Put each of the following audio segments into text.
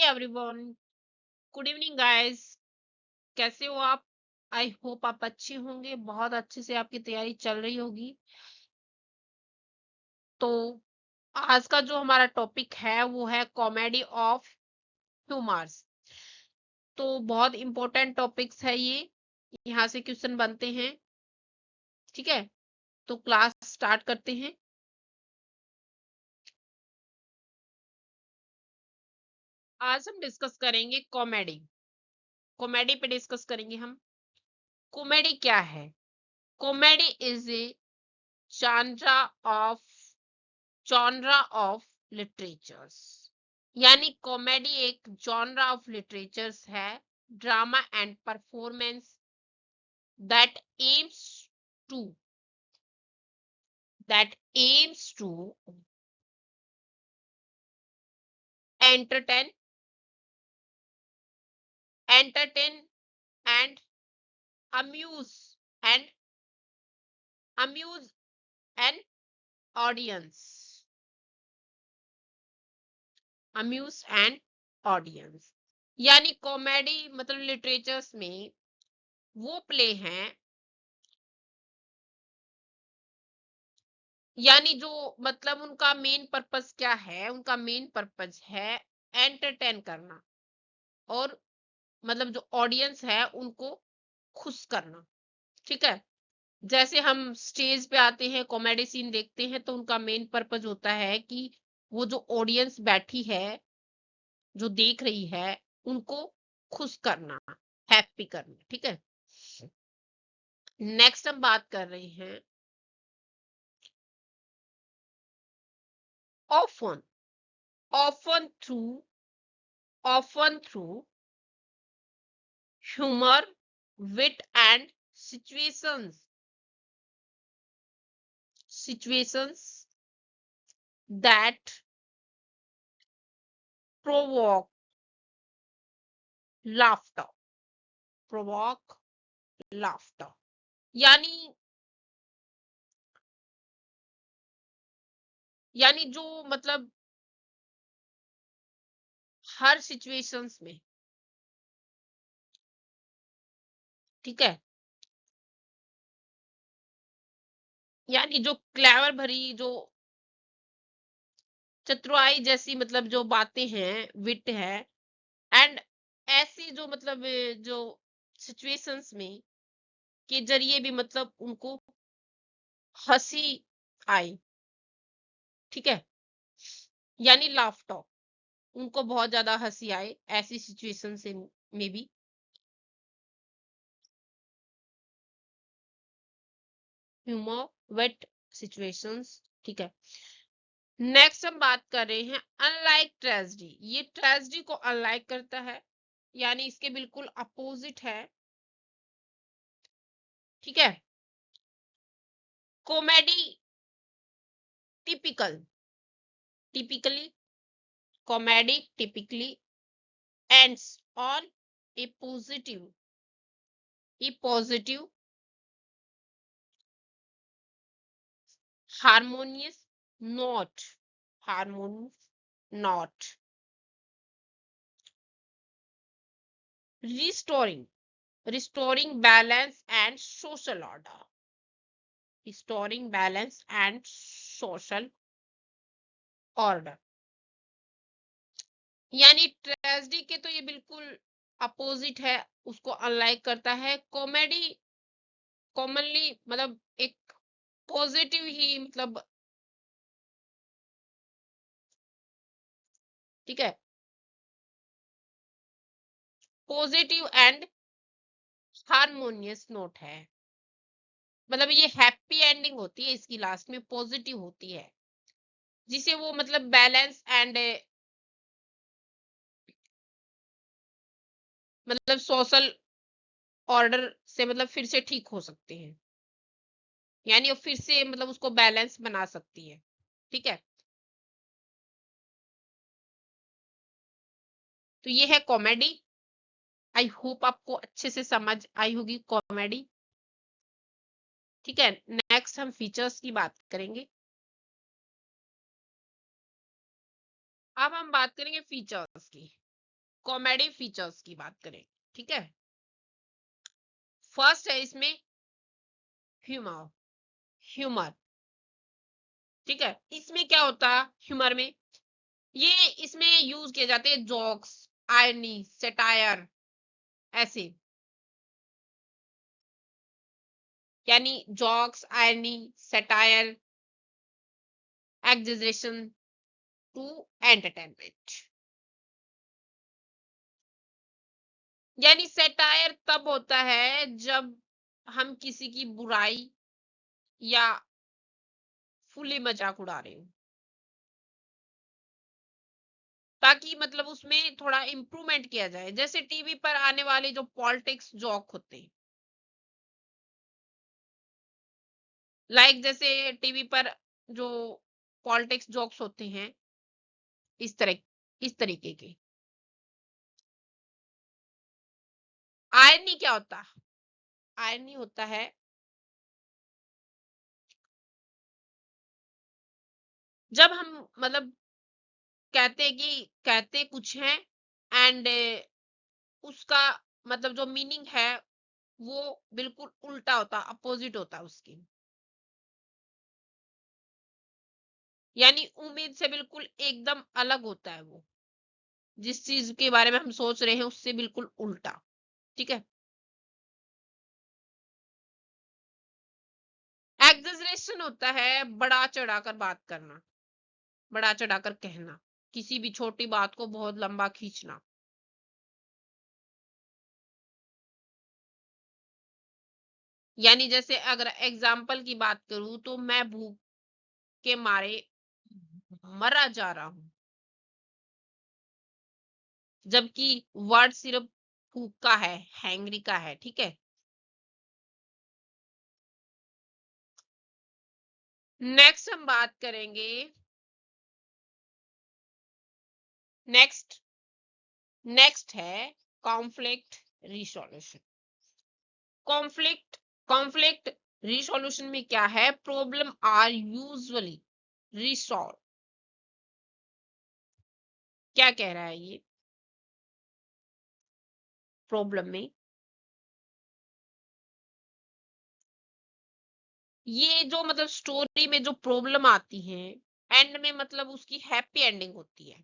Everyone, good evening guys. कैसे हो आप? आई होप आप अच्छे होंगे, बहुत अच्छे से आपकी तैयारी चल रही होगी। तो आज का जो हमारा टॉपिक है वो है कॉमेडी ऑफ ह्यूमर्स। तो बहुत इंपॉर्टेंट टॉपिक्स है ये, यहाँ से क्वेश्चन बनते हैं। ठीक है, तो क्लास स्टार्ट करते हैं। आज हम डिस्कस करेंगे कॉमेडी। कॉमेडी पे डिस्कस करेंगे हम। कॉमेडी क्या है? Comedy is A genre of genre of literatures। यानी कॉमेडी एक जॉनरा ऑफ लिटरेचर्स है, drama and performance that aims to that aims to entertain entertain and amuse and amuse an audience amuse an audience। यानी comedy मतलब literatures में वो play हैं, यानी जो मतलब उनका मेन पर्पस क्या है? उनका मेन पर्पस है एंटरटेन करना और मतलब जो ऑडियंस है उनको खुश करना। ठीक है, जैसे हम स्टेज पे आते हैं, कॉमेडी सीन देखते हैं, तो उनका मेन पर्पस होता है कि वो जो ऑडियंस बैठी है, जो देख रही है, उनको खुश करना, हैप्पी करना। ठीक है, नेक्स्ट हम बात कर रहे हैं often often through humor, wit and situations that provoke laughter provoke laughter। यानी जो मतलब हर सिचुएशंस में, ठीक है, यानी जो क्लेवर भरी, जो चतुराई जैसी मतलब जो बातें हैं, विट है, एंड ऐसी जो मतलब जो सिचुएशंस में के जरिए भी मतलब उनको हंसी आई। ठीक है, यानी लाफ्टर, उनको बहुत ज्यादा हंसी आए ऐसी सिचुएशन से में भी। Humour with situations. ठीक है, नेक्स्ट हम बात कर रहे हैं अनलाइक ट्रेजेडी। ये ट्रेजेडी को अनलाइक करता है, यानी इसके बिल्कुल अपोजिट है। ठीक है, comedy typically comedy typically ends on a positive harmonious not restoring balance and social order restoring balance and social order। यानी ट्रेजेडी के तो ये बिल्कुल अपोजिट है, उसको अनलाइक करता है। कॉमेडी कॉमनली मतलब एक पॉजिटिव ही मतलब, ठीक है, पॉजिटिव एंड हार्मोनियस नोट है। मतलब ये हैप्पी एंडिंग होती है, इसकी लास्ट में पॉजिटिव होती है, जिसे वो मतलब बैलेंस एंड मतलब सोशल ऑर्डर से मतलब फिर से ठीक हो सकते हैं, यानी वो फिर से मतलब उसको बैलेंस बना सकती है। ठीक है, तो ये है कॉमेडी। आई होप आपको अच्छे से समझ आई होगी कॉमेडी। ठीक है, नेक्स्ट हम फीचर्स की बात करेंगे। अब हम बात करेंगे फीचर्स की। कॉमेडी फीचर्स की बात करें, ठीक है। फर्स्ट है इसमें ह्यूमर, ह्यूमर, ठीक है। इसमें क्या होता है ह्यूमर में, ये इसमें यूज किए जाते हैं जोक्स, आयरनी, सेटायर, ऐसे, यानी jokes, irony, satire, exaggeration to entertainment. यानी सेटायर तब होता है जब हम किसी की बुराई या फुली मजाक उड़ा रहे हो, ताकि मतलब उसमें थोड़ा इम्प्रूवमेंट किया जाए। जैसे टीवी पर आने वाले जो पॉलिटिक्स जोक होते हैं, लाइक जैसे टीवी पर जो पॉलिटिक्स जोक्स होते हैं, इस तरह, इस तरीके के। आयरनी क्या होता है, आयरनी होता है जब हम मतलब कहते हैं कि कहते कुछ हैं एंड उसका मतलब जो मीनिंग है वो बिल्कुल उल्टा होता, अपोजिट होता है उसकी। यानी उम्मीद से बिल्कुल एकदम अलग होता है वो, जिस चीज के बारे में हम सोच रहे हैं उससे बिल्कुल उल्टा, ठीक है। एग्जेजरेशन होता है बड़ा चढ़ाकर बात करना, बड़ा चढ़ाकर कहना, किसी भी छोटी बात को बहुत लंबा खींचना। यानी जैसे अगर एग्जाम्पल की बात करूं तो मैं भूख के मारे मरा जा रहा हूं, जबकि वर्ड सिर्फ भूख का है, हैंगरी का है, ठीक है। नेक्स्ट हम बात करेंगे, नेक्स्ट नेक्स्ट है conflict resolution. Conflict conflict resolution में क्या है, प्रॉब्लम आर यूजुअली रिसॉल्व। क्या कह रहा है ये, प्रॉब्लम में ये जो मतलब स्टोरी में जो प्रॉब्लम आती है एंड में मतलब उसकी हैप्पी एंडिंग होती है,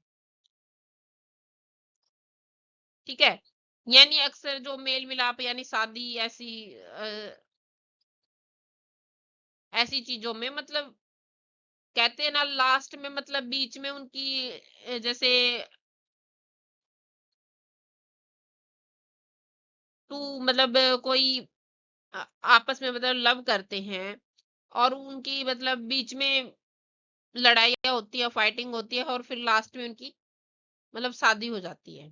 ठीक है। यानी अक्सर जो मेल मिलाप यानी शादी ऐसी ऐसी चीजों में मतलब कहते हैं ना लास्ट में मतलब बीच में उनकी जैसे टू मतलब कोई आपस में मतलब लव करते हैं और उनकी मतलब बीच में लड़ाइयाँ होती है, फाइटिंग होती है और फिर लास्ट में उनकी मतलब शादी हो जाती है।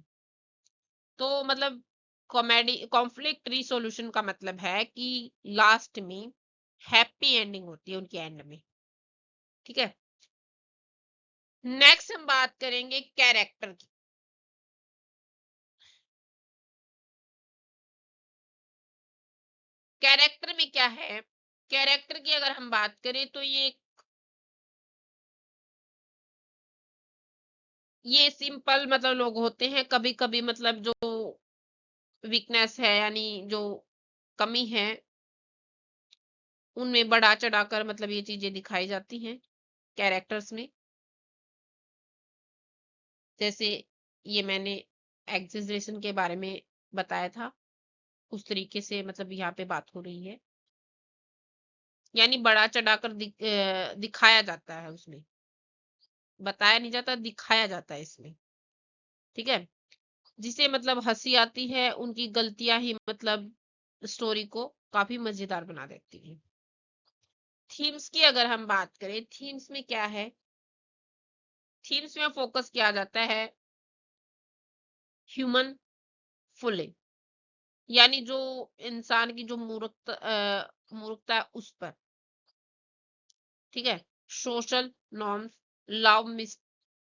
तो मतलब कॉमेडी कॉन्फ्लिक्ट रिसोल्यूशन का मतलब है कि लास्ट में हैप्पी एंडिंग होती है उनकी एंड में, ठीक है। नेक्स्ट हम बात करेंगे कैरेक्टर की। कैरेक्टर में क्या है, कैरेक्टर की अगर हम बात करें तो ये सिंपल मतलब लोग होते हैं, कभी कभी मतलब जो वीकनेस है यानी जो कमी है उनमें बढ़ा चढ़ाकर मतलब ये चीजें दिखाई जाती हैं कैरेक्टर्स में। जैसे ये मैंने एग्जेजरेशन के बारे में बताया था, उस तरीके से मतलब यहाँ पे बात हो रही है। यानी बढ़ा चढ़ाकर दिखाया जाता है उसमें, बताया नहीं जाता, दिखाया जाता है इसमें, ठीक है। जिसे मतलब हंसी आती है उनकी गलतियां ही मतलब स्टोरी को काफी मजेदार बना देती है। थीम्स की अगर हम बात करें, थीम्स में क्या है, थीम्स में फोकस किया जाता है ह्यूमन फुले, यानी जो इंसान की जो मूर्खता है उस पर, ठीक है। Social norms, love miss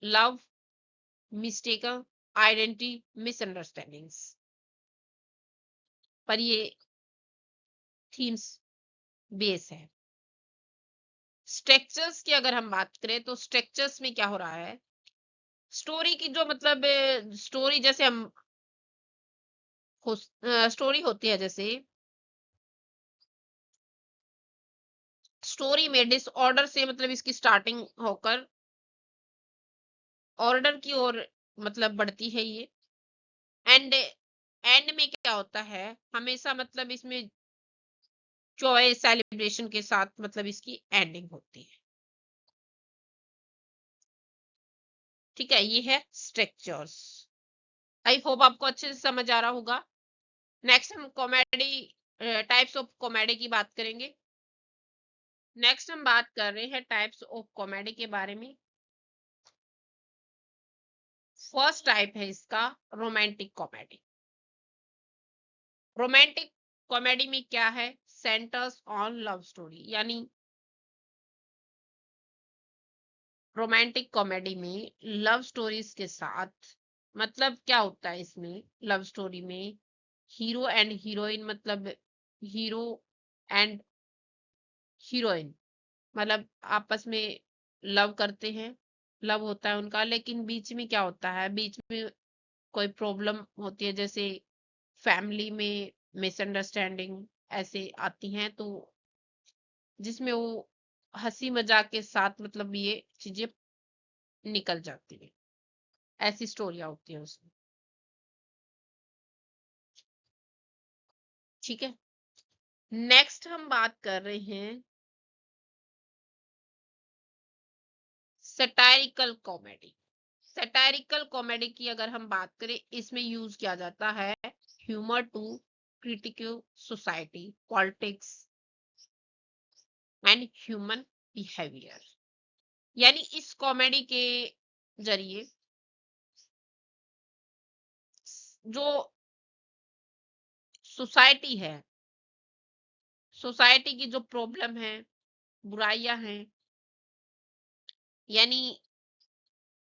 love mistaken identity misunderstandings पर ये थीम्स बेस है। स्ट्रक्चर्स की अगर हम बात करें तो स्ट्रक्चर्स में क्या हो रहा है, स्टोरी की जो मतलब स्टोरी जैसे हम स्टोरी होती है, जैसे स्टोरी में डिसऑर्डर से मतलब इसकी स्टार्टिंग होकर ऑर्डर की ओर मतलब बढ़ती है ये। एंड एंड में क्या होता है, हमेशा मतलब इसमें जॉय सेलिब्रेशन के साथ मतलब इसकी एंडिंग होती है। ठीक है, ये है स्ट्रक्चर्स। आई होप आपको अच्छे से समझ आ रहा होगा। नेक्स्ट हम कॉमेडी टाइप्स ऑफ कॉमेडी की बात करेंगे। नेक्स्ट हम बात कर रहे हैं टाइप्स ऑफ कॉमेडी के बारे में। फर्स्ट टाइप है इसका रोमांटिक कॉमेडी। रोमांटिक कॉमेडी में क्या है, सेंटर्स ऑन लव स्टोरी, यानी रोमांटिक कॉमेडी में लव स्टोरीज के साथ मतलब क्या होता है इसमें, लव स्टोरी में हीरो एंड हीरोइन मतलब हीरो एंड हीरोइन मतलब आपस में लव करते हैं, लव होता है उनका, लेकिन बीच में क्या होता है, बीच में कोई प्रॉब्लम होती है, जैसे फैमिली में मिसअंडरस्टैंडिंग ऐसे आती हैं, तो जिसमें वो हंसी मजाक के साथ मतलब ये चीजें निकल जाती है, ऐसी स्टोरियां होती है उसमें। ठीक है, नेक्स्ट हम बात कर रहे हैं सटायरिकल कॉमेडी। सटायरिकल कॉमेडी की अगर हम बात करें, इसमें यूज किया जाता है humour to critique society, politics and human behaviour. यानी इस कॉमेडी के जरिए जो सोसाइटी है, सोसाइटी की जो प्रॉब्लम है, बुराइयां हैं, यानी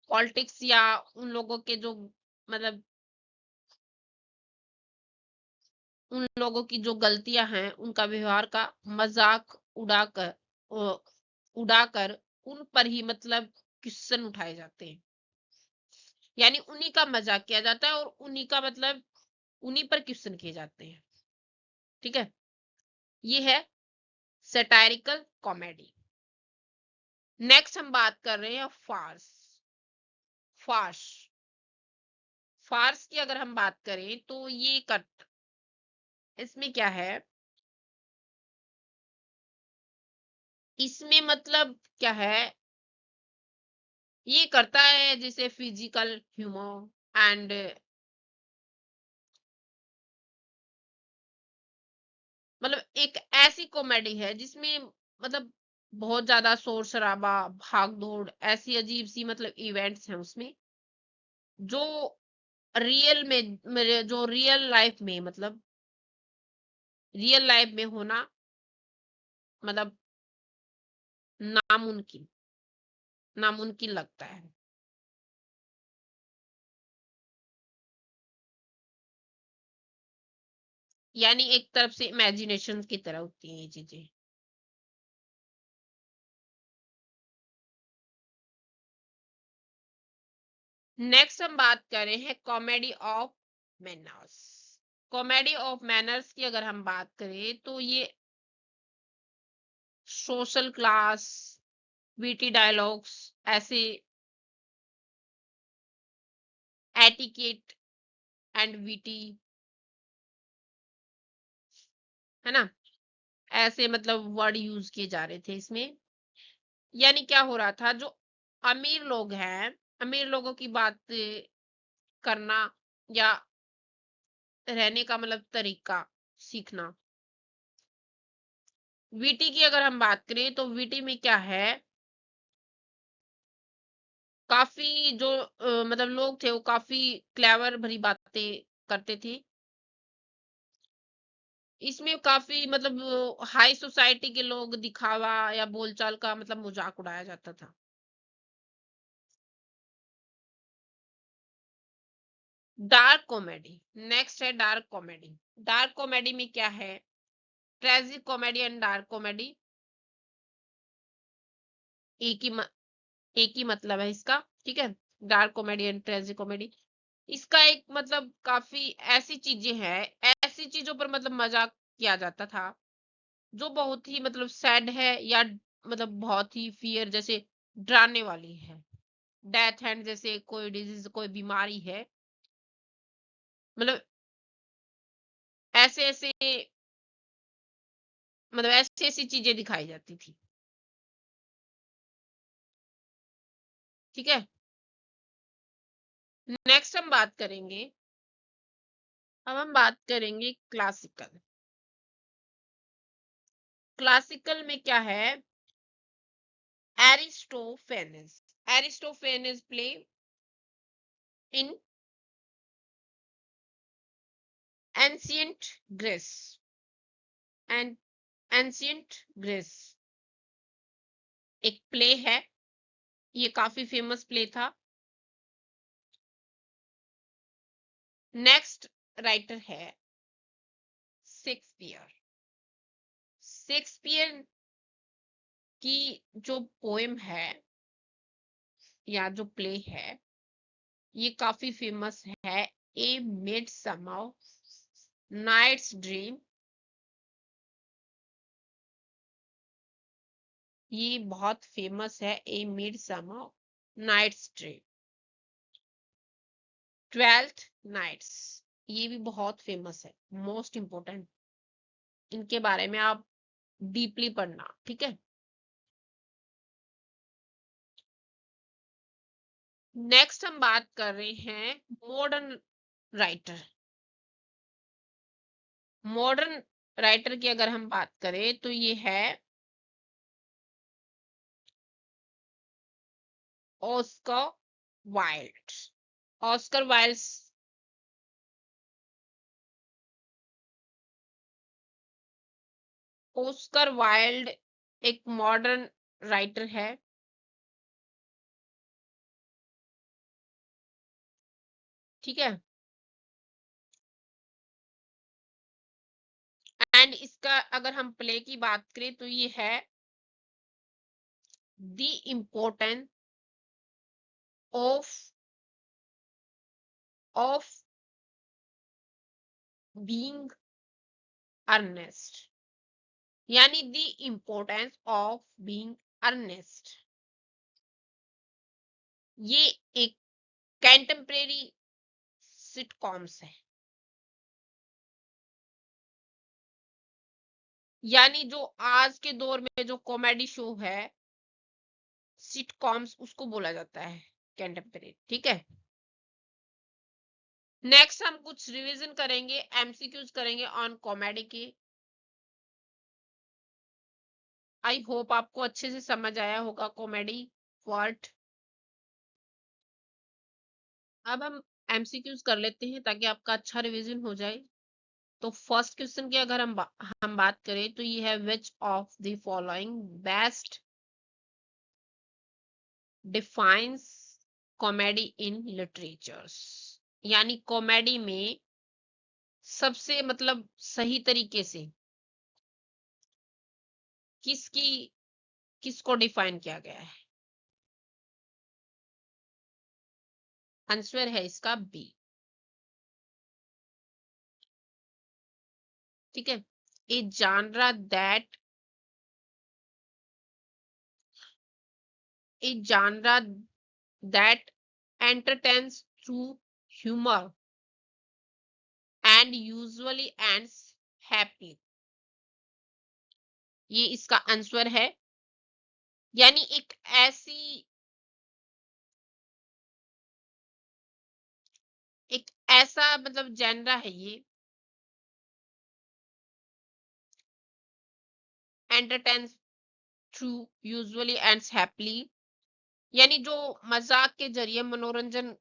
पॉलिटिक्स या उन लोगों के जो मतलब उन लोगों की जो गलतियां हैं, उनका व्यवहार का मजाक उड़ाकर उड़ाकर उन पर ही मतलब क्वेश्चन उठाए जाते हैं, यानी उन्हीं का मजाक किया जाता है और उन्हीं का मतलब उन्हीं पर क्वेश्चन किए जाते हैं। ठीक है, ये है सटायरिकल कॉमेडी। नेक्स्ट हम बात कर रहे हैं फार्स। फार्स फार्स की अगर हम बात करें तो ये कट इसमें क्या है, इसमें मतलब क्या है, ये करता है जैसे फिजिकल ह्यूमर एंड मतलब एक ऐसी कॉमेडी है जिसमें मतलब बहुत ज्यादा शोर शराबा, भाग दौड़, ऐसी अजीब सी मतलब इवेंट्स हैं उसमें, जो रियल में मेरे जो रियल लाइफ में मतलब रियल लाइफ में होना मतलब नामुमकिन नामुमकिन लगता है। यानी एक तरफ से इमेजिनेशन की तरह होती हैं ये चीजें। नेक्स्ट हम बात कर रहे हैं comedy of manners. Comedy of manners की अगर हम बात करें तो ये सोशल क्लास, वीटी डायलॉग्स, ऐसे एटिकेट एंड वीटी, है ना, ऐसे मतलब वर्ड यूज किए जा रहे थे इसमें। यानी क्या हो रहा था, जो अमीर लोग हैं, अमीर लोगों की बात करना या रहने का मतलब तरीका सीखना। वीटी की अगर हम बात करें तो वीटी में क्या है, काफी जो मतलब लोग थे वो काफी क्लेवर भरी बातें करते थे। इसमें काफी मतलब हाई सोसाइटी के लोग दिखावा या बोलचाल का मतलब मजाक उड़ाया जाता था। डार्क कॉमेडी, नेक्स्ट है डार्क कॉमेडी। डार्क कॉमेडी में क्या है, tragic comedy and dark comedy एक ही एक ही मतलब है इसका। ठीक है, dark comedy and tragic comedy. इसका एक मतलब काफी ऐसी चीजें हैं, ऐसी चीजों पर मतलब मजाक किया जाता था जो बहुत ही मतलब सैड है या मतलब बहुत ही फियर जैसे डराने वाली है। डेथ एंड जैसे कोई डिजीज कोई बीमारी है, मतलब ऐसे ऐसे मतलब ऐसी ऐसी चीजें दिखाई जाती थी। ठीक है, नेक्स्ट हम बात करेंगे, अब हम बात करेंगे क्लासिकल। क्लासिकल में क्या है? Aristophanes. Aristophanes play in ancient Greece and ancient Greece एक प्ले है, ये काफी फेमस प्ले था। नेक्स्ट राइटर है शेक्सपियर। शेक्सपियर की जो पोएम है या जो प्ले है ये काफी फेमस है, ए मिडसमर नाइट्स ड्रीम। ये बहुत फेमस है, a midsummer night's dream. Twelfth nights, ये भी बहुत फेमस है, मोस्ट इंपोर्टेंट, इनके बारे में आप डीपली पढ़ना। ठीक है, नेक्स्ट हम बात कर रहे हैं मॉडर्न राइटर। मॉडर्न राइटर की अगर हम बात करें तो ये है Oscar Wilde. Oscar Wilde, Oscar Wilde एक मॉडर्न राइटर है। ठीक है, एंड इसका अगर हम प्ले की बात करें तो ये है the importance of of being earnest, यानी the importance of being earnest. ये एक कंटेम्परेरी सिटकॉम्स है, यानी जो आज के दौर में जो कॉमेडी शो है सिटकॉम्स उसको बोला जाता है कंटेम्परेरी। ठीक है, नेक्स्ट हम कुछ रिवीजन करेंगे, एमसीक्यूज करेंगे ऑन कॉमेडी के। आई होप आपको अच्छे से समझ आया होगा कॉमेडी वर्ड। अब हम एमसीक्यूज कर लेते हैं ताकि आपका अच्छा रिवीजन हो जाए। तो फर्स्ट क्वेश्चन की अगर हम बात करें तो ये है which of the following best defines comedy in literatures, यानी कॉमेडी में सबसे मतलब सही तरीके से किसकी किसको डिफाइन किया गया है? आंसर है इसका बी। ठीक है, a genre that a genre that entertains through humor and usually ends happy, ये इसका आंसर है। यानी एक ऐसा मतलब जेनरा है ये, entertains through usually ends happily, यानी जो मजाक के जरिए मनोरंजन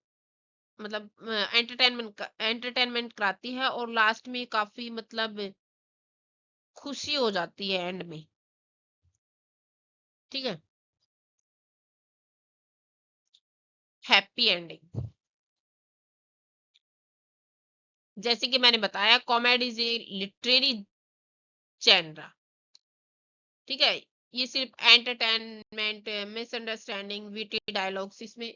मतलब एंटरटेनमेंट कराती है और लास्ट में काफी मतलब खुशी हो जाती है एंड में। ठीक है, हैप्पी एंडिंग। जैसे कि मैंने बताया comedy is a literary genre. ठीक है, ये सिर्फ एंटरटेनमेंट मिसअंडरस्टैंडिंग विटी डायलॉग्स इसमें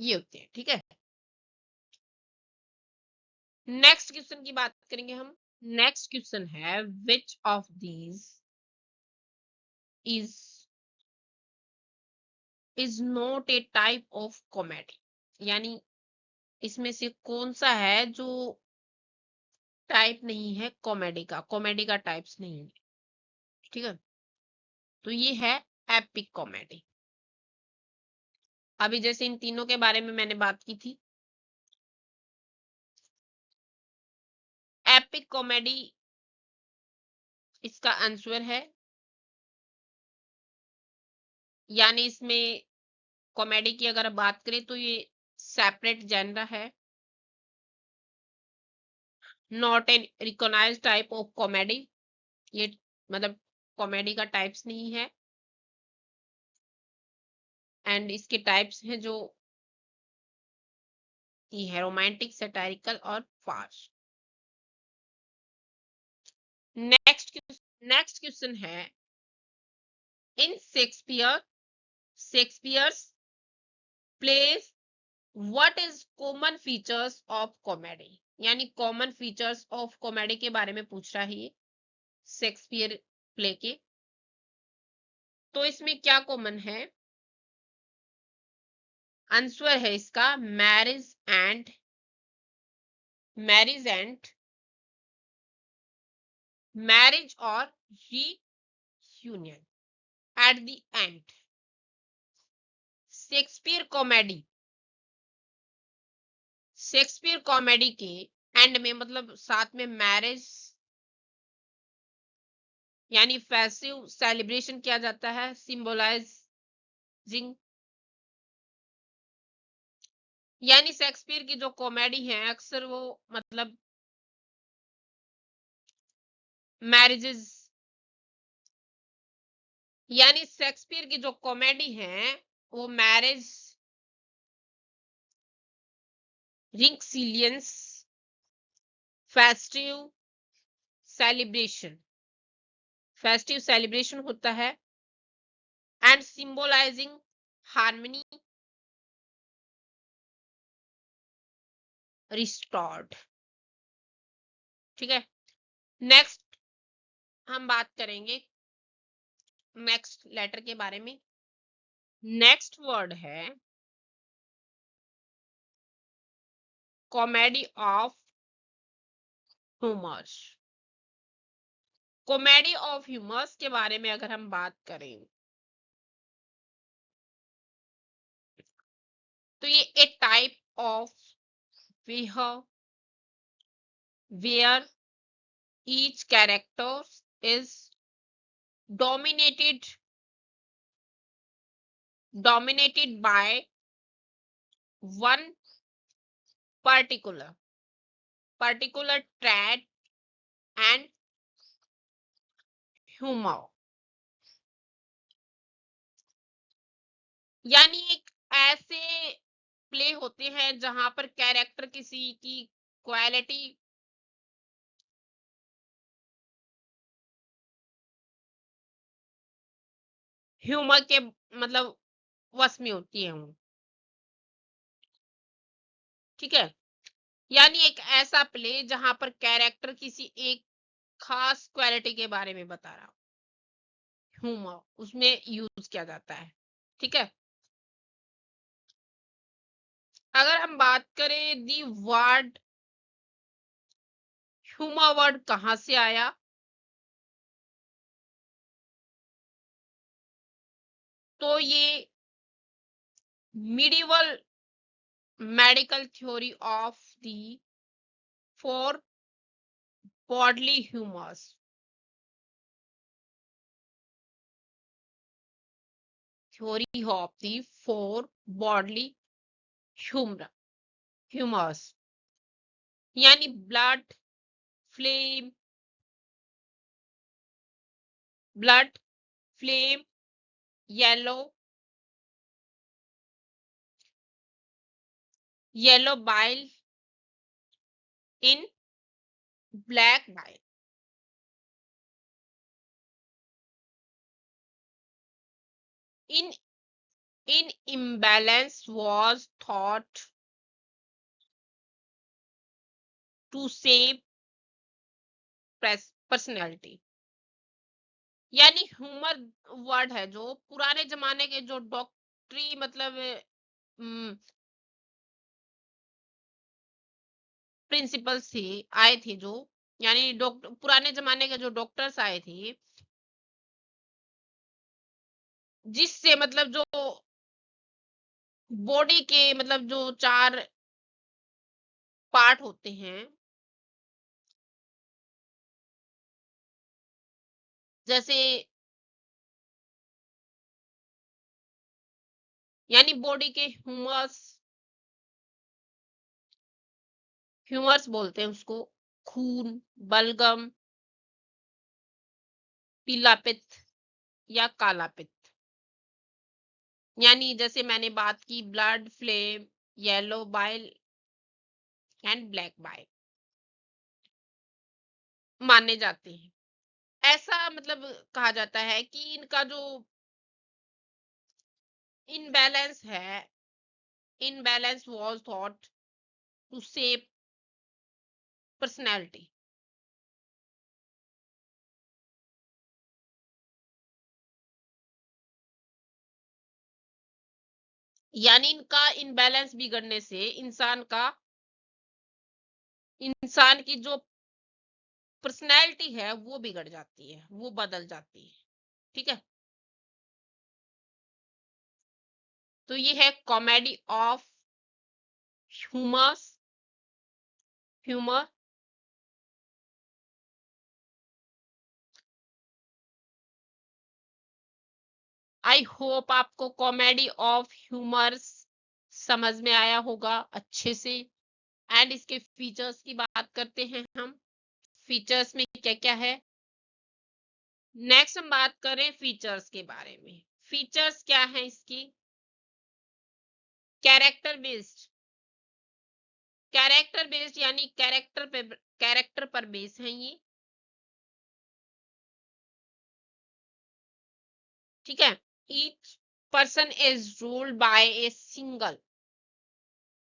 ये होते हैं, ठीक है। नेक्स्ट क्वेश्चन की बात करेंगे हम। नेक्स्ट क्वेश्चन है which of these is not a type of comedy, यानी इसमें से कौन सा है जो टाइप नहीं है कॉमेडी का टाइप्स नहीं है, ठीक है। तो ये है एपिक कॉमेडी। अभी जैसे इन तीनों के बारे में मैंने बात की थी, एपिक कॉमेडी इसका आंसर है, यानी इसमें कॉमेडी की अगर बात करें तो ये सेपरेट जेनरा है, not an recognised type of comedy. ये मतलब कॉमेडी का टाइप्स नहीं है, एंड इसके टाइप्स हैं जो ये है रोमांटिक, सैटारिकल और फास्ट। नेक्स्ट क्वेश्चन है in Shakespeare's plays what is common features of comedy, यानी कॉमन फीचर्स ऑफ कॉमेडी के बारे में पूछ रहा है ये शेक्सपियर प्ले के। तो इसमें क्या कॉमन है, आंसर है इसका मैरिज और reunion at the end. Shakespeare comedy के एंड में मतलब साथ में मैरिज यानी फेस्टिव सेलिब्रेशन किया जाता है, सिंबलाइजिंग, यानी शेक्सपियर की जो कॉमेडी है अक्सर वो मतलब मैरिजेस, यानी शेक्सपियर की जो कॉमेडी है वो मैरिज, रिंक्सिलियंस, फेस्टिव सेलिब्रेशन होता है, एंड सिंबलाइजिंग हार्मनी रिस्टोर्ड, ठीक है। नेक्स्ट हम बात करेंगे नेक्स्ट लेटर के बारे में। नेक्स्ट वर्ड है comedy of humours. Comedy of humours के बारे में अगर हम बात करें तो ये a type of behaviour where each character is dominated by one particular trait and humor, यानी एक ऐसे प्ले होते हैं जहां पर कैरेक्टर किसी की क्वालिटी ह्यूमर के मतलब वश में होती है, ठीक है। यानी एक ऐसा प्ले जहां पर कैरेक्टर किसी एक खास क्वालिटी के बारे में बता रहा हो, ह्यूमर उसमें यूज किया जाता है, ठीक है। अगर हम बात करें दी वर्ड ह्यूमर वर्ड कहां से आया, तो ये medieval medical theory of the four bodily humors, theory of the four bodily humors, यानी flame blood flame yellow bile in black bile. In in imbalance was thought to shape personality। यानी humour word है जो पुराने जमाने के जो डॉक्टरी मतलब प्रिंसिपल्स थे आए थे जो, यानी डॉक्टर पुराने जमाने के जो डॉक्टर्स आए थे, जिससे मतलब जो बॉडी के मतलब जो 4 पार्ट होते हैं, जैसे यानी बॉडी के ह्यूमर्स बोलते हैं उसको, खून, बलगम, पीला पित्त या काला पित्त। यानी जैसे मैंने बात की blood flame, yellow bile and black bile माने जाते हैं। ऐसा मतलब कहा जाता है कि इनका जो इनबैलेंस है, imbalance was thought to shape personality. यानी इनका इनबैलेंस बिगड़ने से इंसान की जो पर्सनैलिटी है वो बिगड़ जाती है, वो बदल जाती है। ठीक है, तो ये है comedy of humours humour. I hope आपको कॉमेडी ऑफ ह्यूमर्स समझ में आया होगा अच्छे से। एंड इसके फीचर्स की बात करते हैं हम, फीचर्स में क्या क्या है। नेक्स्ट हम बात करें फीचर्स के बारे में। फीचर्स क्या है इसकी? कैरेक्टर बेस्ड यानी कैरेक्टर पर बेस है ये। ठीक है, each person is ruled by a single.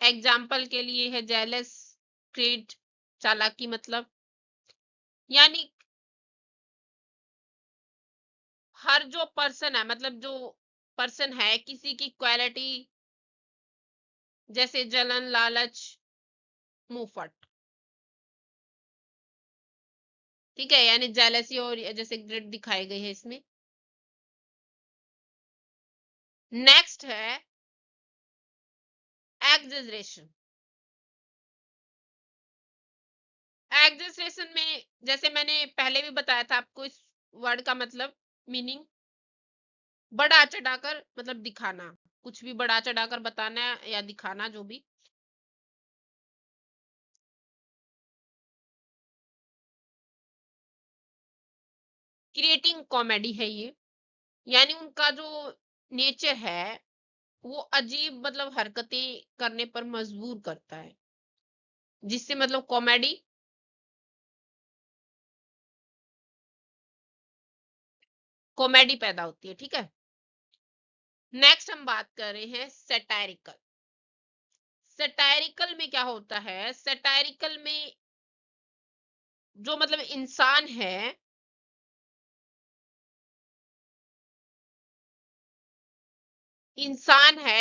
Example के लिए है जेलस, क्रीड, चालाकी मतलब। यानी हर जो पर्सन है मतलब जो पर्सन है किसी की क्वालिटी, जैसे जलन, लालच, मुंहफट। ठीक है, यानी जेलसी और जैसे ग्रिड दिखाए गए हैं इसमें। नेक्स्ट है एग्जेजरेशन। एग्जेजरेशन में जैसे मैंने पहले भी बताया था आपको, इस वर्ड का मतलब मीनिंग बढ़ा चढ़ाकर मतलब दिखाना, कुछ भी बढ़ा चढ़ाकर बताना या दिखाना जो भी। क्रिएटिंग कॉमेडी है ये। यानी उनका जो नेचर है वो अजीब मतलब हरकतें करने पर मजबूर करता है, जिससे मतलब कॉमेडी पैदा होती है। ठीक है, नेक्स्ट हम बात कर रहे हैं सैटारिकल। सैटारिकल में क्या होता है? सैटारिकल में जो मतलब इंसान है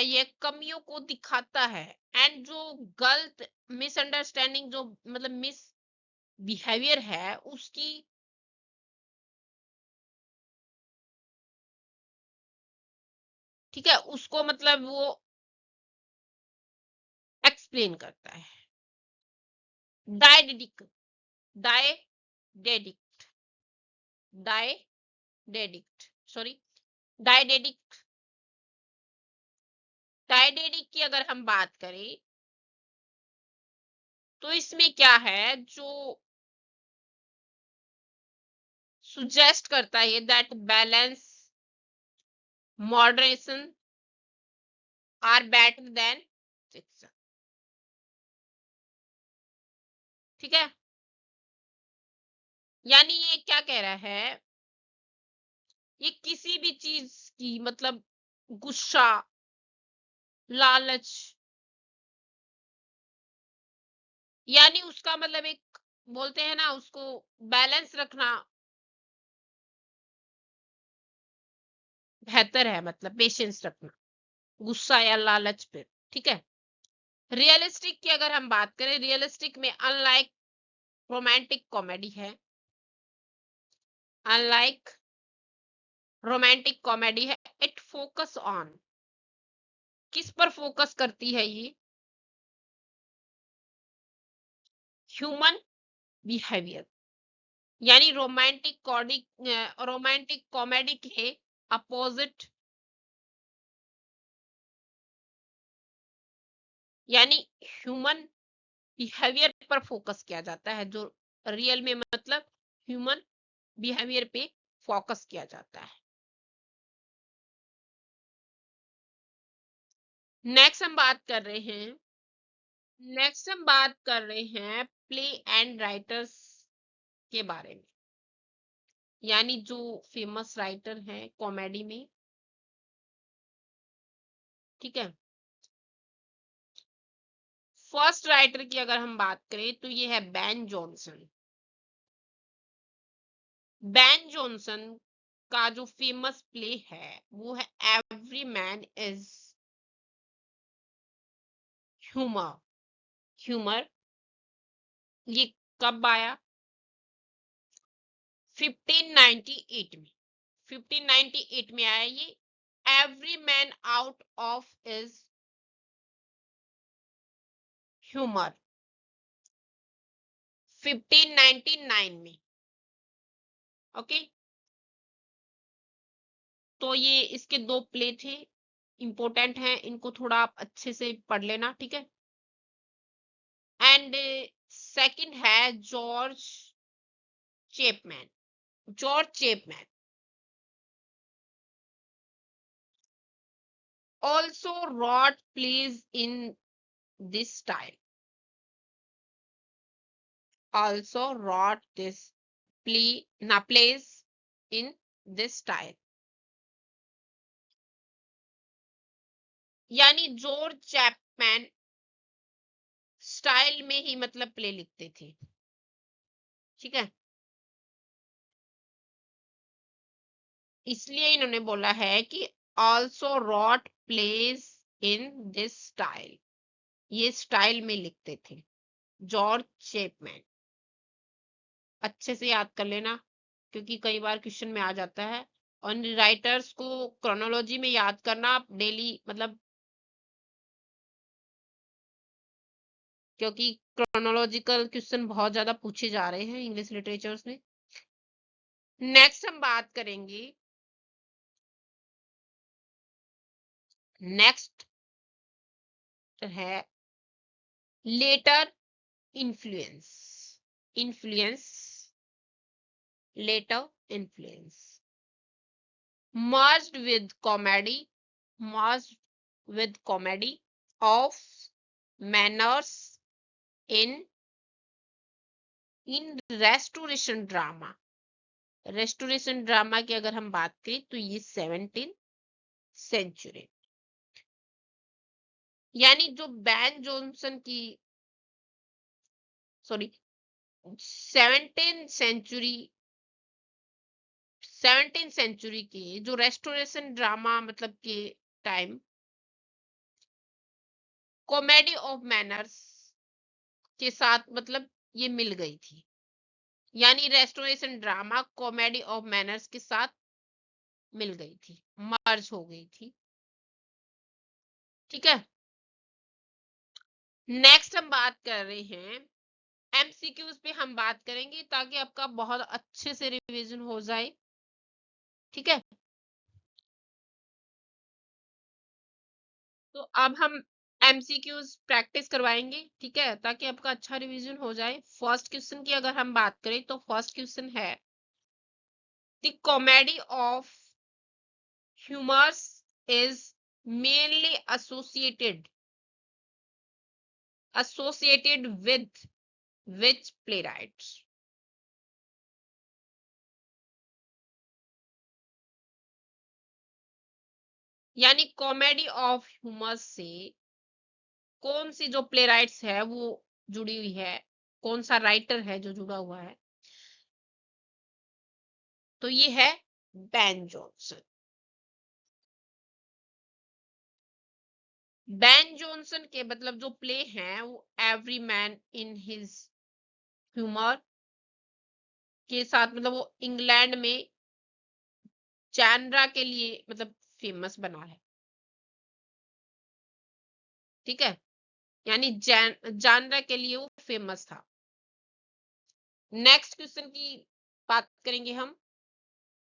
ये कमियों को दिखाता है। एंड जो गलत मिसअंडरस्टैंडिंग जो मतलब मिस बिहेवियर है उसकी, ठीक है, उसको मतलब वो एक्सप्लेन करता है। डायडेडिक डायडेडिक डायडेडिक्ट सॉरी डायडेडिक डायडेडिक की अगर हम बात करें तो इसमें क्या है जो सुजेस्ट करता है that balance, moderation are better than fiction. ठीक है, यानी ये क्या कह रहा है, ये किसी भी चीज की मतलब गुस्सा, लालच, यानी उसका मतलब एक बोलते हैं ना उसको बैलेंस रखना बेहतर है, मतलब पेशेंस रखना गुस्सा या लालच पे। ठीक है। रियलिस्टिक की अगर हम बात करें, रियलिस्टिक में अनलाइक रोमांटिक कॉमेडी है, अनलाइक रोमांटिक कॉमेडी है, इट फोकस ऑन, किस पर फोकस करती है ये, ह्यूमन बिहेवियर। यानी रोमांटिक कॉमेडी के अपोजिट, यानी ह्यूमन बिहेवियर पर फोकस किया जाता है, जो रियल में मतलब ह्यूमन बिहेवियर पे फोकस किया जाता है। नेक्स्ट हम बात कर रहे हैं, नेक्स्ट हम बात कर रहे हैं प्ले एंड राइटर्स के बारे में, यानी जो फेमस राइटर हैं कॉमेडी में। ठीक है। फर्स्ट राइटर की अगर हम बात करें तो ये है बेन जॉनसन। बेन जॉनसन का जो फेमस प्ले है वो है every man is humour. Humour ये कब आया? 1598 में, 1598 में आया ये। Every man out of is humour 1599 में। ओके। तो ये इसके दो प्ले थे, इंपॉर्टेंट हैं, इनको थोड़ा आप अच्छे से पढ़ लेना। ठीक है। एंड सेकंड है चेपमैन George चेपमैन also wrote plays in this style, also wrote this plays in this style। यानी जॉर्ज चैपमैन स्टाइल में ही मतलब प्ले लिखते थे। ठीक है। इसलिए इन्होंने बोला है कि also wrote plays in this style, ये स्टाइल में लिखते थे जॉर्ज चैपमैन। अच्छे से याद कर लेना, क्योंकि कई बार क्वेश्चन में आ जाता है। और राइटर्स को क्रोनोलॉजी में याद करना आप डेली, मतलब क्योंकि क्रोनोलॉजिकल क्वेश्चन बहुत ज्यादा पूछे जा रहे हैं इंग्लिश लिटरेचर्स में। नेक्स्ट हम बात करेंगे, नेक्स्ट है later influence, influence, later influence merged with comedy, merged with comedy of manners in restoration drama। Restoration drama की अगर हम बात करें तो ये 17th सेंचुरी, यानी जो बैन जॉनसन की, sorry, 17th century, 17th century के जो रेस्टोरेशन ड्रामा मतलब के टाइम कॉमेडी ऑफ मैनर्स के साथ मतलब ये मिल गई थी, यानी restoration drama comedy of manners के साथ मिल गई थी, मर्ज हो गई थी। ठीक है। नेक्स्ट हम बात कर रहे हैं एमसीक्यूज पे, हम बात करेंगे ताकि आपका बहुत अच्छे से रिवीजन हो जाए। ठीक है। तो अब हम एमसीक्यूज प्रैक्टिस करवाएंगे, ठीक है, ताकि आपका अच्छा रिवीजन हो जाए। फर्स्ट क्वेश्चन की अगर हम बात करें तो फर्स्ट क्वेश्चन है the comedy of humours is mainly associated with which playwrights? यानी कॉमेडी ऑफ ह्यूमर से कौन सी जो प्ले राइट्स है वो जुड़ी हुई है, कौन सा राइटर है जो जुड़ा हुआ है, तो ये है बेन जॉनसन। बेन जॉनसन के मतलब जो प्ले हैं वो every man in his humour के साथ मतलब वो इंग्लैंड में जैनरा के लिए मतलब फेमस बना है। ठीक है, यानी जानरा के लिए वो फेमस था। नेक्स्ट क्वेश्चन की बात करेंगे हम।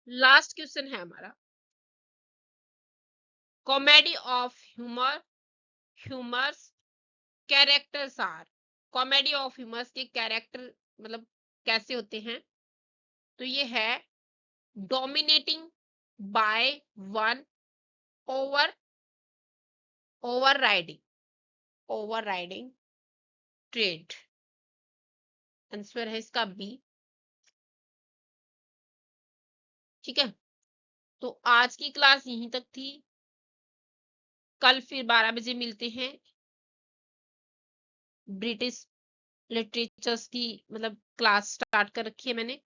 लास्ट क्वेश्चन है हमारा, comedy of humour humours characters are. Comedy of humours के कैरेक्टर मतलब कैसे होते हैं, तो ये है dominating by one, over overriding trait. Answer है इसका बी। ठीक है, तो आज की क्लास यहीं तक थी। कल फिर 12 बजे मिलते हैं। ब्रिटिश लिटरेचर्स की मतलब क्लास स्टार्ट कर रखी है मैंने।